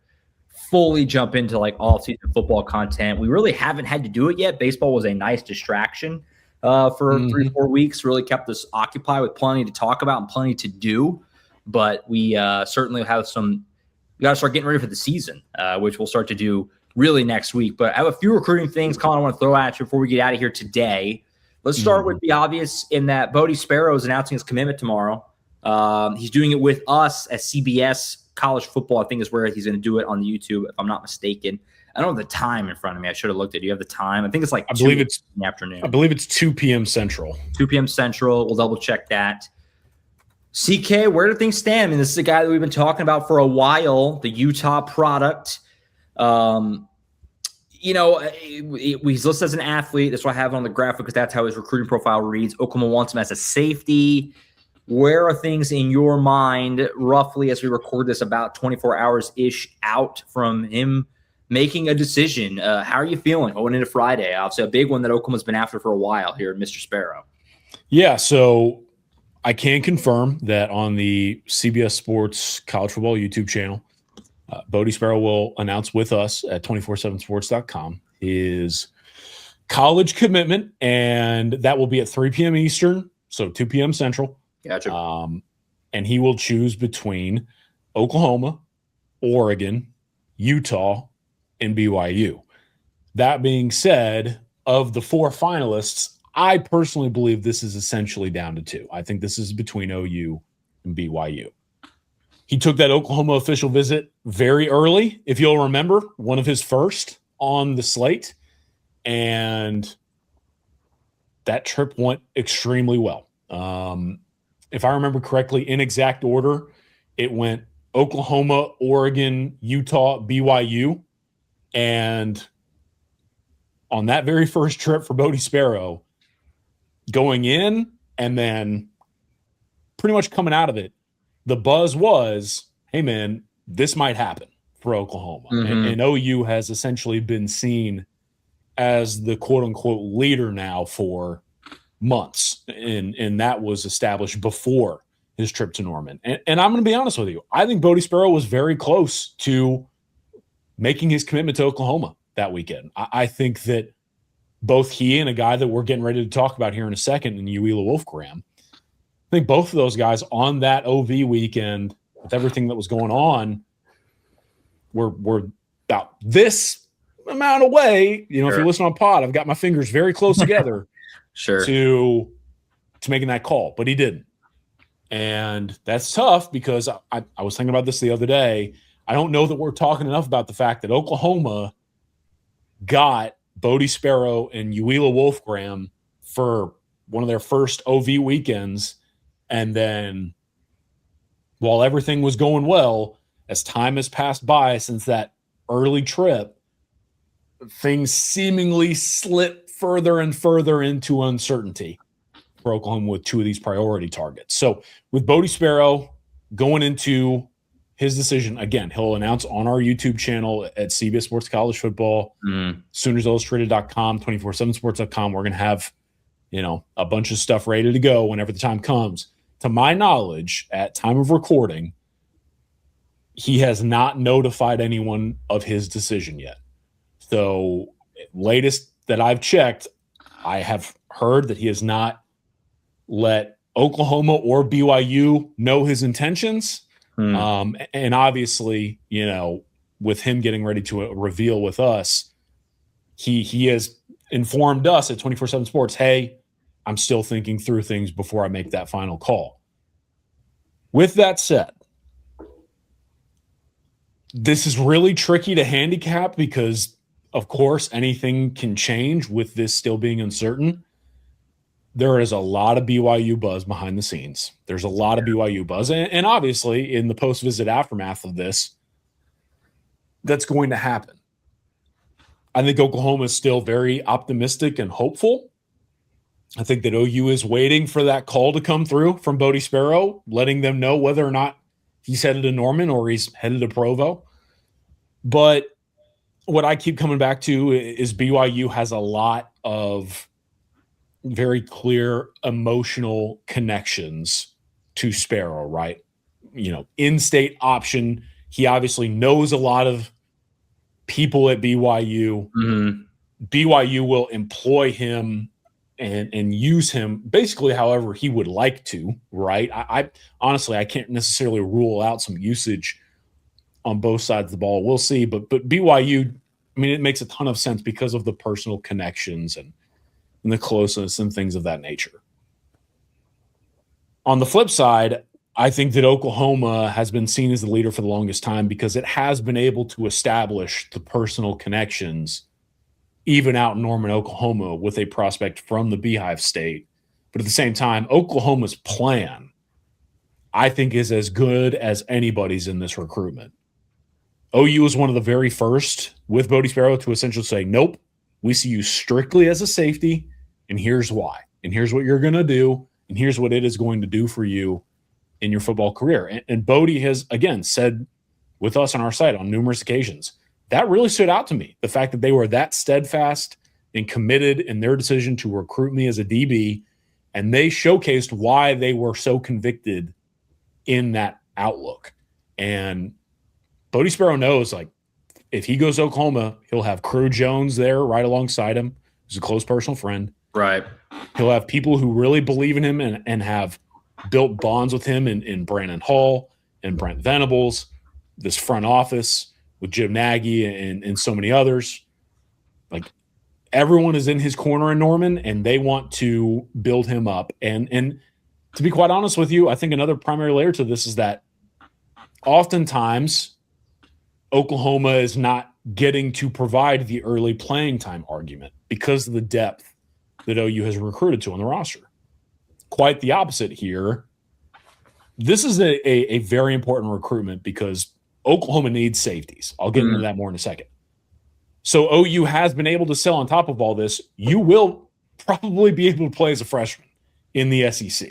fully jump into like all-season football content. We really haven't had to do it yet. Baseball was a nice distraction for 3-4 weeks. Really kept us occupied with plenty to talk about and plenty to do. But we certainly have some – we got to start getting ready for the season, which we'll start to do really next week. But I have a few recruiting things, Collin, I want to throw at you before we get out of here today. Let's start with the obvious in that Bode Sparrow is announcing his commitment tomorrow. He's doing it with us at CBS College Football, I think is where he's going to do it on the YouTube, if I'm not mistaken. I don't have the time in front of me. I should have looked at it. Do you have the time? I think it's like I believe it's in the afternoon. I believe it's 2 p.m. Central. 2 p.m. Central. We'll double check that. CK, where do things stand? I mean, this is a guy that we've been talking about for a while, the Utah product. He's listed as an athlete. That's why I have it on the graphic because that's how his recruiting profile reads. Oklahoma wants him as a safety. Where are things in your mind, roughly, as we record this, about 24 hours-ish out from him making a decision? How are you feeling going into Friday? Obviously, a big one that Oklahoma's been after for a while here, Mr. Sparrow. Yeah, so I can confirm that on the CBS Sports College Football YouTube channel, Bode Sparrow will announce with us at 247sports.com his college commitment, and that will be at 3 p.m. Eastern, so 2 p.m. Central. Gotcha. And he will choose between Oklahoma, Oregon, Utah, and BYU. That being said, of the 4 finalists, I personally believe this is essentially down to 2. I think this is between OU and BYU. He took that Oklahoma official visit very early, if you'll remember, one of his first on the slate. And that trip went extremely well. If I remember correctly, in exact order, it went Oklahoma, Oregon, Utah, BYU. And on that very first trip for Bode Sparrow, going in and then pretty much coming out of it, the buzz was, hey, man, this might happen for Oklahoma. And OU has essentially been seen as the quote-unquote leader now for months. And that was established before his trip to Norman. And I'm going to be honest with you. I think Bode Sparrow was very close to making his commitment to Oklahoma that weekend. I think that both he and a guy that we're getting ready to talk about here in a second, in Uhila Wolfgramm, I think both of those guys on that OV weekend, with everything that was going on, were about this amount away. You know, if you listen on pod, I've got my fingers very close together to making that call, but he didn't. And that's tough because I was thinking about this the other day. I don't know that we're talking enough about the fact that Oklahoma got Bode Sparrow and Uhila Wolfgramm for one of their first OV weekends. And then while everything was going well, as time has passed by since that early trip, things seemingly slip further and further into uncertainty for Oklahoma with two of these priority targets. So with Bode Sparrow going into his decision, again, he'll announce on our YouTube channel at CBS Sports College Football, SoonersIllustrated.com, 247sports.com. We're going to have, a bunch of stuff ready to go whenever the time comes. To my knowledge, at time of recording, he has not notified anyone of his decision yet. So latest that I've checked, I have heard that he has not let Oklahoma or BYU know his intentions. And obviously, with him getting ready to reveal with us, he has informed us at 24/7 Sports, hey, I'm still thinking through things before I make that final call. With that said, this is really tricky to handicap because, of course, anything can change with this still being uncertain. There is a lot of BYU buzz behind the scenes. There's a lot of BYU buzz. And obviously, in the post-visit aftermath of this, that's going to happen. I think Oklahoma is still very optimistic and hopeful. I think that OU is waiting for that call to come through from Bode Sparrow, letting them know whether or not he's headed to Norman or he's headed to Provo. But what I keep coming back to is BYU has a lot of very clear emotional connections to Sparrow, right? In-state option. He obviously knows a lot of people at BYU. BYU will employ him and use him basically however he would like to, right? I honestly, I can't necessarily rule out some usage on both sides of the ball. We'll see. But BYU, it makes a ton of sense because of the personal connections and the closeness and things of that nature. On the flip side, I think that Oklahoma has been seen as the leader for the longest time because it has been able to establish the personal connections even out in Norman, Oklahoma, with a prospect from the Beehive State. But at the same time, Oklahoma's plan, I think, is as good as anybody's in this recruitment. OU was one of the very first with Bode Sparrow to essentially say, nope, we see you strictly as a safety, and here's why. And here's what you're going to do, and here's what it is going to do for you in your football career. And Bode has, again, said with us on our site on numerous occasions, that really stood out to me. The fact that they were that steadfast and committed in their decision to recruit me as a DB, and they showcased why they were so convicted in that outlook. And Bode Sparrow knows, if he goes to Oklahoma, he'll have Crew Jones there right alongside him, who's a close personal friend. Right. He'll have people who really believe in him and have built bonds with him in Brandon Hall and Brent Venables, this front office with Jim Nagy and so many others. Everyone is in his corner in Norman, and they want to build him up. And to be quite honest with you, I think another primary layer to this is that oftentimes Oklahoma is not getting to provide the early playing time argument because of the depth that OU has recruited to on the roster. Quite the opposite here. this is a very important recruitment because Oklahoma needs safeties. I'll get into that more in a second. So OU has been able to sell on top of all this. You will probably be able to play as a freshman in the SEC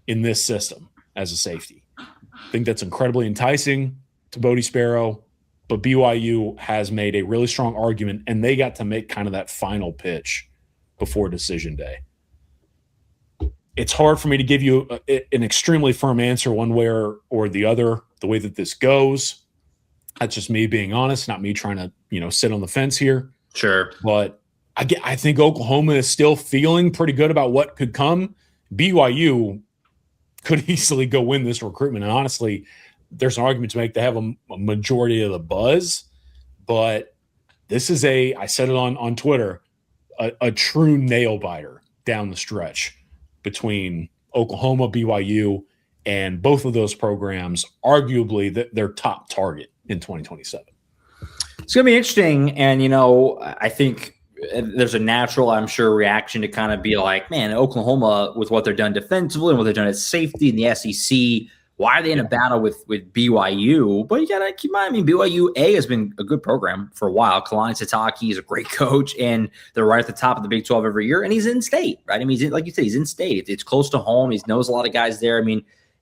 in this system as a safety. I think that's incredibly enticing to Bode Sparrow, but BYU has made a really strong argument, and they got to make kind of that final pitch before decision day. It's hard for me to give you an extremely firm answer one way or the other, the way that this goes. That's just me being honest, not me trying to, sit on the fence here. Sure. But I think Oklahoma is still feeling pretty good about what could come. BYU could easily go win this recruitment. And honestly, there's an argument to make to have a majority of the buzz. But this is I said it on Twitter, a true nail biter down the stretch between Oklahoma, BYU, and both of those programs, arguably their top target in 2027. It's going to be interesting. And, I think there's a natural, I'm sure, reaction to kind of be like, man, Oklahoma, with what they've done defensively and what they've done at safety in the SEC, why are they in a battle with BYU? But you got to keep in mind, BYU, has been a good program for a while. Collin is a great coach, and they're right at the top of the Big 12 every year, and he's in state, right? Like you said, he's in state. It's close to home. He knows a lot of guys there.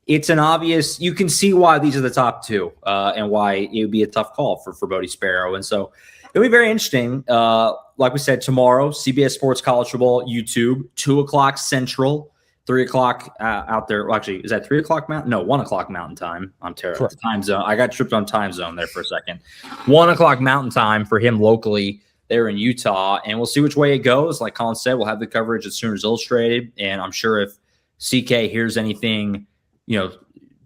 It's an obvious – you can see why these are the top two and why it would be a tough call for Bode Sparrow. And so it'll be very interesting. Like we said, tomorrow, CBS Sports College Football, YouTube, 2 o'clock Central, 3 o'clock out there. Well, actually, is that 3 o'clock Mountain? No, 1 o'clock Mountain Time. I'm terrible. Time zone. I got tripped on time zone there for a second. 1 o'clock Mountain Time for him locally there in Utah. And we'll see which way it goes. Like Collin said, we'll have the coverage at Sooners Illustrated. And I'm sure if CK hears anything,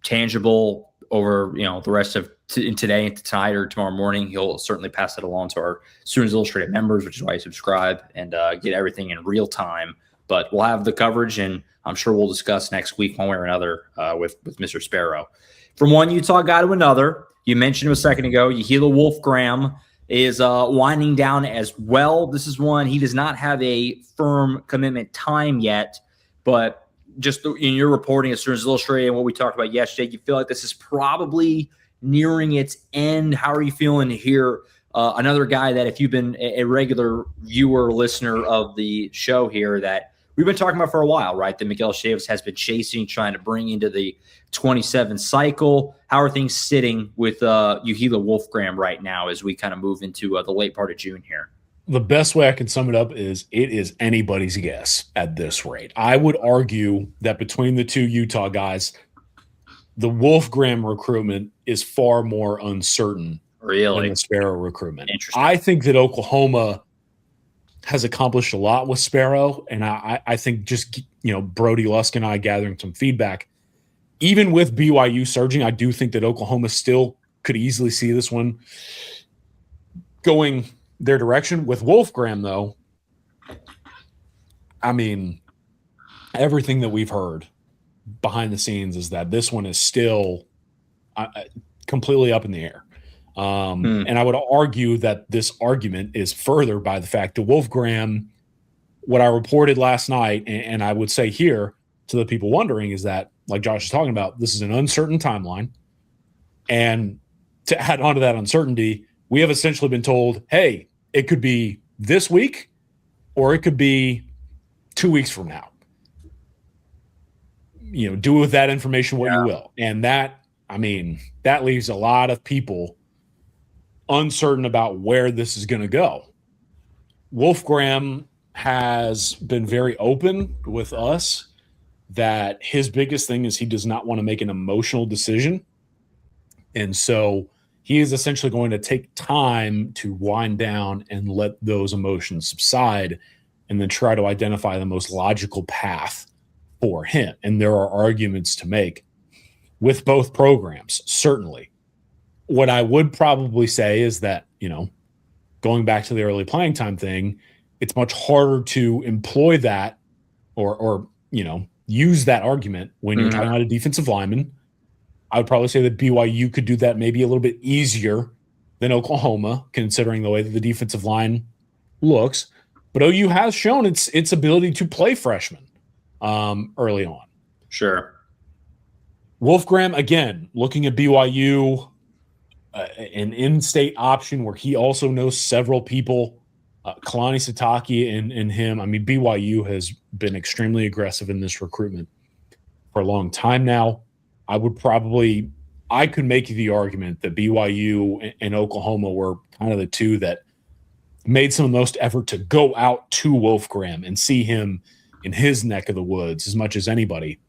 tangible over, the rest of today and tonight or tomorrow morning, he'll certainly pass it along to our Sooners Illustrated members, which is why you subscribe and get everything in real time. But we'll have the coverage, and I'm sure we'll discuss next week one way or another with Mr. Sparrow. From one Utah guy to another, you mentioned him a second ago, Uhila Wolfgramm is winding down as well. This is one, he does not have a firm commitment time yet, but just in your reporting at Sooners Illustrated and what we talked about yesterday, you feel like this is probably nearing its end. How are you feeling to hear another guy that if you've been a regular viewer, listener of the show here, that we've been talking about for a while, right? That Miguel Chavis has been chasing, trying to bring into the 27 cycle. How are things sitting with Uhila Wolfgramm right now as we kind of move into the late part of June here? The best way I can sum it up is it is anybody's guess at this rate. I would argue that between the two Utah guys, the Wolfgramm recruitment is far more uncertain than the Sparrow recruitment. I think that Oklahoma has accomplished a lot with Sparrow, and I think just Brody Lusk and I gathering some feedback, even with BYU surging, I do think that Oklahoma still could easily see this one going their direction. With Wolfgramm, though, everything that we've heard behind the scenes is that this one is still completely up in the air. And I would argue that this argument is furthered by the fact that Wolfgramm, what I reported last night, and I would say here to the people wondering, is that, like Josh is talking about, this is an uncertain timeline. And to add on to that uncertainty, we have essentially been told, hey, it could be this week or it could be 2 weeks from now. Do with that information what you will. And that leaves a lot of people uncertain about where this is going to go. Wolfgramm has been very open with us that his biggest thing is he does not want to make an emotional decision. And so he is essentially going to take time to wind down and let those emotions subside and then try to identify the most logical path for him. And there are arguments to make with both programs, certainly. What I would probably say is that, going back to the early playing time thing, it's much harder to employ that or use that argument when you're talking about a defensive lineman. I would probably say that BYU could do that maybe a little bit easier than Oklahoma, considering the way that the defensive line looks. But OU has shown its ability to play freshmen early on. Sure. Wolfgramm, again, looking at BYU, an in-state option where he also knows several people, Kalani Sitake and him. I mean, BYU has been extremely aggressive in this recruitment for a long time now. I could make the argument that BYU and Oklahoma were kind of the two that made some of the most effort to go out to Wolfgramm and see him in his neck of the woods as much as anybody.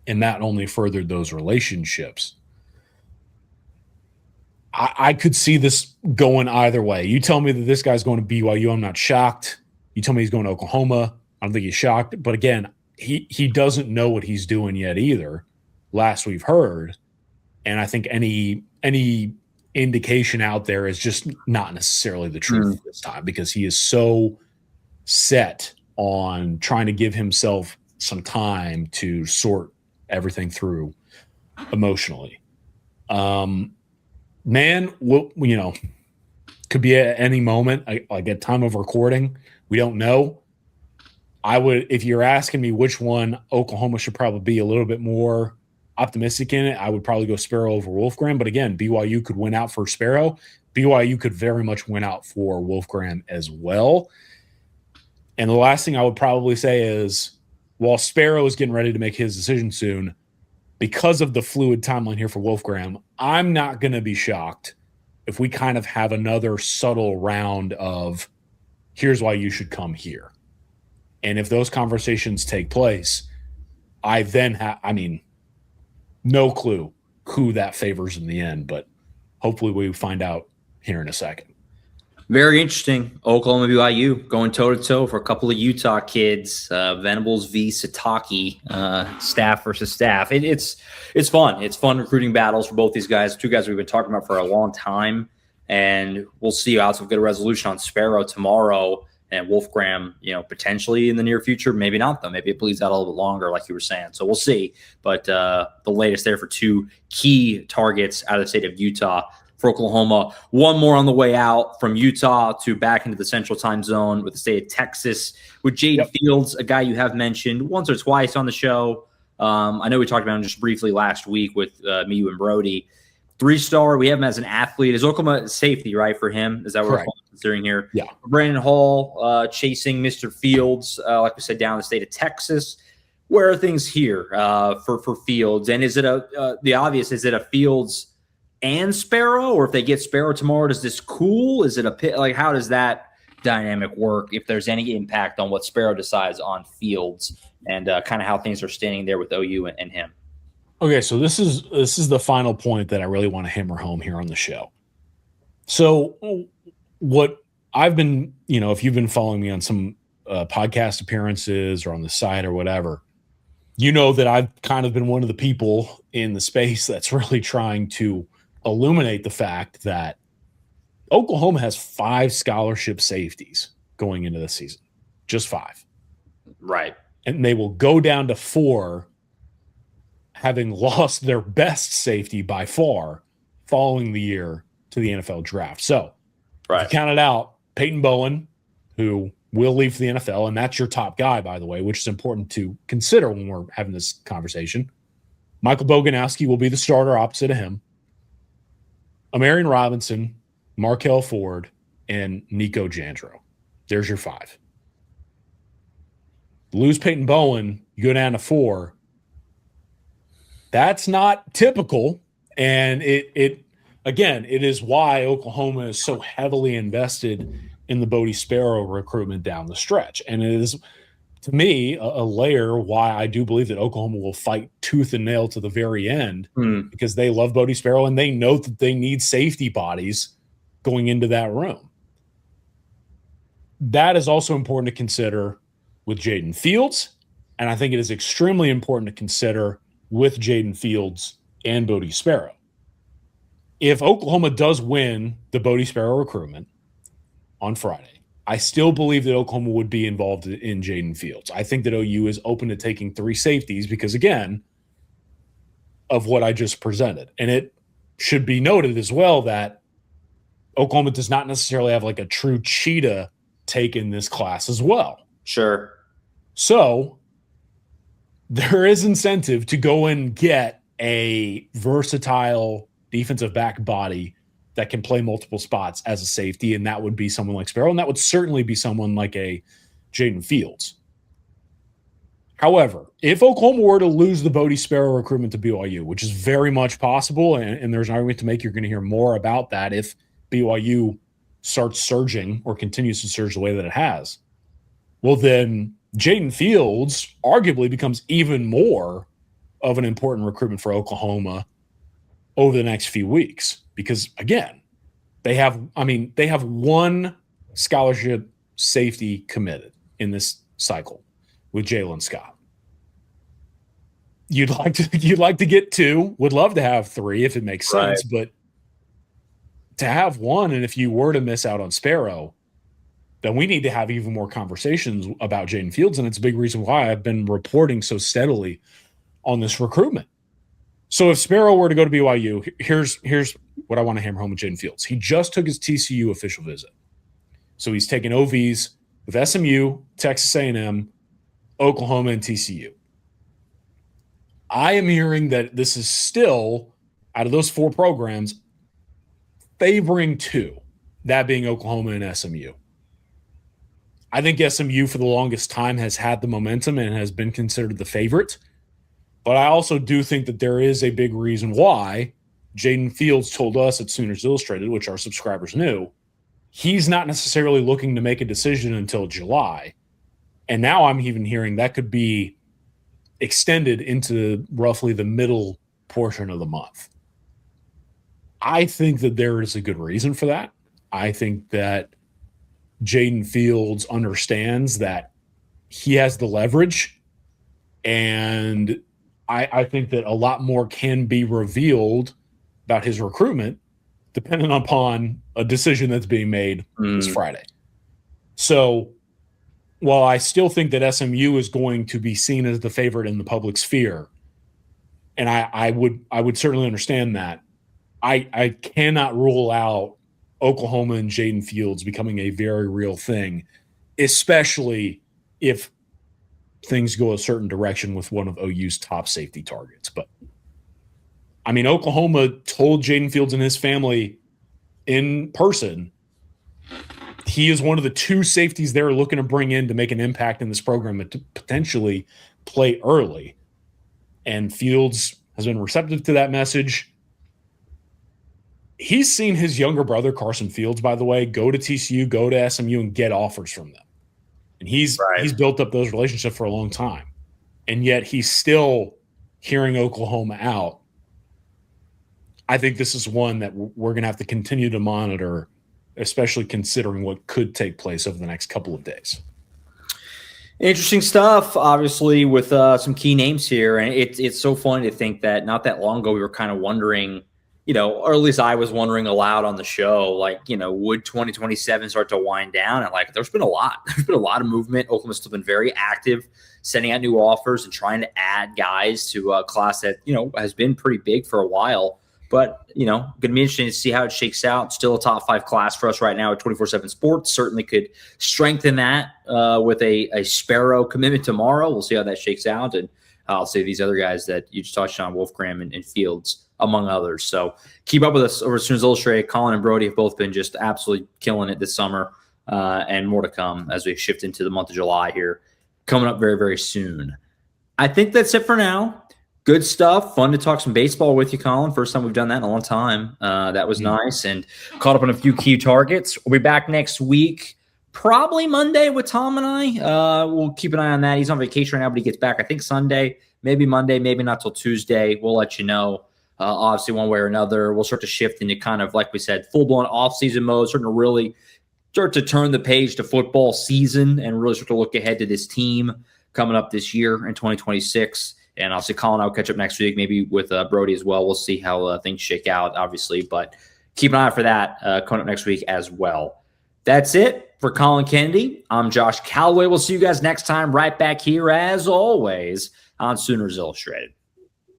And that only furthered those relationships. I could see this going either way. You tell me that this guy's going to BYU, I'm not shocked. You tell me he's going to Oklahoma, I don't think he's shocked. But again, he doesn't know what he's doing yet either, last we've heard. And I think any indication out there is just not necessarily the truth this time, because he is so set on trying to give himself some time to sort everything through emotionally. Man, could be at any moment, like at time of recording. We don't know. If you're asking me which one Oklahoma should probably be a little bit more optimistic in it, I would probably go Sparrow over Wolfgramm. But again, BYU could win out for Sparrow. BYU could very much win out for Wolfgramm as well. And the last thing I would probably say is, while Sparrow is getting ready to make his decision soon, because of the fluid timeline here for Wolfgramm, I'm not going to be shocked if we kind of have another subtle round of, here's why you should come here. And if those conversations take place, I then no clue who that favors in the end, but hopefully we find out here in a second. Very interesting. Oklahoma BYU going toe-to-toe for a couple of Utah kids. Venables v. Sitake, staff versus staff. It's fun. It's fun recruiting battles for both these guys. Two guys we've been talking about for a long time, and we'll see how we'll get a resolution on Sparrow tomorrow and Wolfgramm, potentially in the near future. Maybe not, though. Maybe it bleeds out a little bit longer, like you were saying. So we'll see. But the latest there for two key targets out of the state of Utah for Oklahoma. One more on the way out from Utah to back into the central time zone with the state of Texas with Jaden Fields, a guy you have mentioned once or twice on the show. I know we talked about him just briefly last week with me, you, and Brody. 3-star. We have him as an athlete. Is Oklahoma safety, right, for him? Is that what we're considering here? Yeah. Brandon Hall chasing Mr. Fields, like we said, down in the state of Texas. Where are things here for Fields? And is it the obvious, is it a Fields and Sparrow, or if they get Sparrow tomorrow, does this cool? Is it a pit? Like, how does that dynamic work? If there's any impact on what Sparrow decides on Fields, and kind of how things are standing there with OU and him. Okay, so this is the final point that I really want to hammer home here on the show. So what I've been, if you've been following me on some podcast appearances or on the site or whatever, you know that I've kind of been one of the people in the space that's really trying to illuminate the fact that Oklahoma has 5 scholarship safeties going into the season. Just 5. Right. And they will go down to 4, having lost their best safety by far following the year to the NFL draft. So if you count it out, Peyton Bowen, who will leave for the NFL, and that's your top guy, by the way, which is important to consider when we're having this conversation. Michael Boganowski will be the starter opposite of him. Amarian Robinson, Markel Ford, and Nico Jandro. There's your 5. Lose Peyton Bowen, you go down to 4. That's not typical. And it is why Oklahoma is so heavily invested in the Bode Sparrow recruitment down the stretch. And it is, to me, a layer why I do believe that Oklahoma will fight tooth and nail to the very end, because they love Bode Sparrow and they know that they need safety bodies going into that room. That is also important to consider with Jaden Fields, and I think it is extremely important to consider with Jaden Fields and Bode Sparrow. If Oklahoma does win the Bode Sparrow recruitment on Friday, I still believe that Oklahoma would be involved in Jaden Fields. I think that OU is open to taking 3 safeties because, again, of what I just presented. And it should be noted as well that Oklahoma does not necessarily have like a true cheetah take in this class as well. Sure. So there is incentive to go and get a versatile defensive back body that can play multiple spots as a safety, and that would be someone like Sparrow, and that would certainly be someone like a Jaden Fields. However, if Oklahoma were to lose the Bode Sparrow recruitment to BYU, which is very much possible, and there's an argument to make, you're going to hear more about that if BYU starts surging or continues to surge the way that it has, well, then Jaden Fields arguably becomes even more of an important recruitment for Oklahoma over the next few weeks. Because, again, they have one scholarship safety committed in this cycle with Jalen Scott. You'd like to get two, would love to have three if it makes sense, but to have one, and if you were to miss out on Sparrow, then we need to have even more conversations about Jaden Fields, and it's a big reason why I've been reporting so steadily on this recruitment. So if Sparrow were to go to BYU, here's what I want to hammer home with Jaden Fields. He just took his TCU official visit. So he's taken OVs with SMU, Texas A&M, Oklahoma, and TCU. I am hearing that this is still, out of those four programs, favoring two, that being Oklahoma and SMU. I think SMU for the longest time has had the momentum and has been considered the favorite. But I also do think that there is a big reason why Jaden Fields told us at Sooners Illustrated, which our subscribers knew, he's not necessarily looking to make a decision until July. And now I'm even hearing that could be extended into roughly the middle portion of the month. I think that there is a good reason for that. I think that Jaden Fields understands that he has the leverage, and I think that a lot more can be revealed about his recruitment depending upon a decision that's being made this Friday. So while I still think that SMU is going to be seen as the favorite in the public sphere, and I would certainly understand that, I cannot rule out Oklahoma and Jaden Fields becoming a very real thing, especially if things go a certain direction with one of OU's top safety targets. But, I mean, Oklahoma told Jaden Fields and his family in person he is one of the two safeties they're looking to bring in to make an impact in this program and to potentially play early. And Fields has been receptive to that message. He's seen his younger brother, Carson Fields, by the way, go to TCU, go to SMU, and get offers from them. And he's built up those relationships for a long time. And yet he's still hearing Oklahoma out. I think this is one that we're going to have to continue to monitor, especially considering what could take place over the next couple of days. Interesting stuff, obviously, with some key names here. And it's so funny to think that not that long ago we were kind of wondering, or at least I was wondering aloud on the show, would 2027 start to wind down? And there's been a lot. There's been a lot of movement. Oklahoma's still been very active, sending out new offers and trying to add guys to a class that, has been pretty big for a while. But, going to be interesting to see how it shakes out. Still a top 5 class for us right now at 24/7 Sports. Certainly could strengthen that with a Sparrow commitment tomorrow. We'll see how that shakes out. And I'll say these other guys that you just touched on, Wolfgramm and Fields, among others. So keep up with us over at Sooners Illustrated. Collin and Brody have both been just absolutely killing it this summer, and more to come as we shift into the month of July here, coming up very, very soon. I think that's it for now. Good stuff. Fun to talk some baseball with you, Collin. First time we've done that in a long time. That was nice, and caught up on a few key targets. We'll be back next week, probably Monday with Tom and I. We'll keep an eye on that. He's on vacation right now, but he gets back, I think, Sunday, maybe Monday, maybe not till Tuesday. We'll let you know. Obviously, one way or another, we'll start to shift into kind of, like we said, full-blown off-season mode, starting to really start to turn the page to football season and really start to look ahead to this team coming up this year in 2026. And I'll say Collin, I'll catch up next week, maybe with Brody as well. We'll see how things shake out, obviously. But keep an eye out for that coming up next week as well. That's it for Collin Kennedy. I'm Josh Callaway. We'll see you guys next time right back here, as always, on Sooners Illustrated.